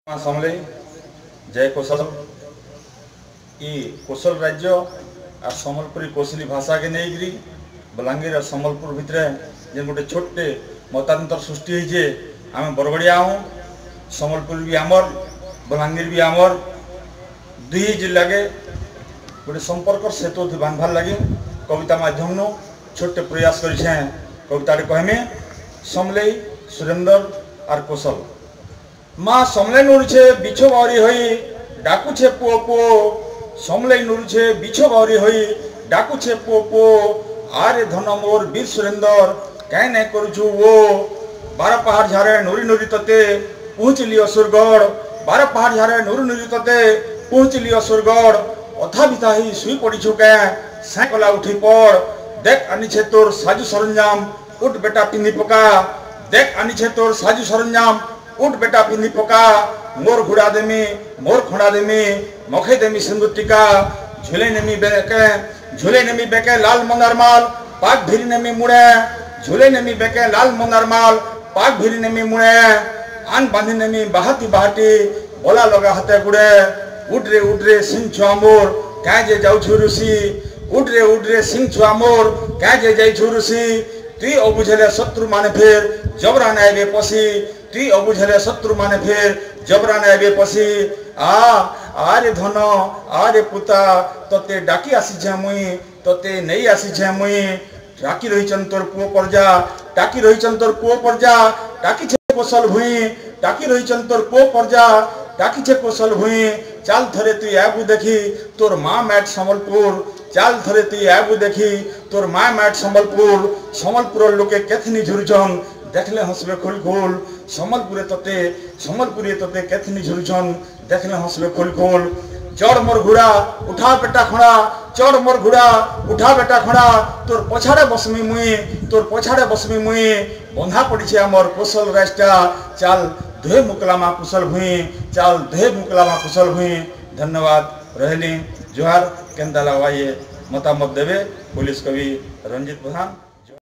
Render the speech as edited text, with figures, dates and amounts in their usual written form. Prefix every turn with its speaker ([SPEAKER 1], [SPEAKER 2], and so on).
[SPEAKER 1] समले जय कौशल कौशल राज्य और सम्बलपुरी कौशली भाषा के नहीं बलांगीर और सम्बलपुर भितर जे गोटे छोटे मतांतर सृष्टि होइए आम बरगड़िया हूँ सम्बलपुर भी आमर बलांगीर भी आमर दुई जिला के गोटे संपर्क सेतु बांधवार लगे कविता माध्यम छोटे प्रयास कर कविता कहमे समले सुरेंद्र और कौशल माँ समले नुरुछे बिछो बावरी होई डाकुछे पुओ पुओ समले नुरुछे बिछो बावरी होई डाकुछे पुओ पुओ आरे धन मोर वीर सुरेंद्र कहीं नहीं करुछु वो 12 पहाड़ झारे नुरी नुरी तते पहुँच लियो सुरगढ़ 12 पहाड़ झारे नुरी नुरी तते पहुँच लियो सुरगढ़ अथा बिता ही सुई पड़ीछु के साइकला उठी पड़ देख आनीछे तोर साजू सरंजाम उठ बेटा पिंधी पका देख आनीछे तोर साजू सरंजाम उठ बेटा पिंधी पका मोर घुड़ा देमी मोर खड़ा देमी मखे देमी सिंदूर टीका झूले नेमी बेके लाल मंदार माल पाक भिरी नेमी मुड़े झूले नेमी बेके लाल मंदार माल पाक भिरी नेमी मुड़े आन बांधी नेमी बाहाती बाहाती बोला लगा हाथे गुड़े उठ रे सिंह छुआ मोर क्या जे जाऊ छुरुसी उठ रे सिंह छुआ मोर क्या जे जाई छुरुसी तुई अबुझले शत्रु माने फिर जबरा नाइबे पसी तुई अबुझले शत्रु माने फिर जबरा नाइबे पसी आरे धन आरे पुता तते डाकी आसी छे मुई तते नहीं आसी छे मुई डाकी रही तोर पुओ परजा डाकी रही तोर पुओ परजा डाकी छे कौशल भुई डाकी रही तोर पुओ परजा डाकी छे कौशल भुई चाल थरे तुई आबू देखी तोर माँ मैट सम्बलपुर चाल थरे तुई आबू देखी तोर माँ मैट सम्बलपुर लोके केथनी झुरझन देखले हंसबे खुल खुल सम्बलपुरी तते केथनी झुरझन देखले हंसबे खुल खुल चढ़ मोर घुड़ा उठा बेटा खड़ा चढ़ मोर घुड़ा उठा बेटा खड़ा तोर पछाड़े बसमी मुई बंधा पड़ी आमर कौशल रास्ता चाल धोए मुकलामा कुशल भुई चाल धोए मुकलामा कुशल भुई। धन्यवाद रहली जोहार केंदा लवाइए मतामत देवे पुलिस कवि रंजित प्रधान।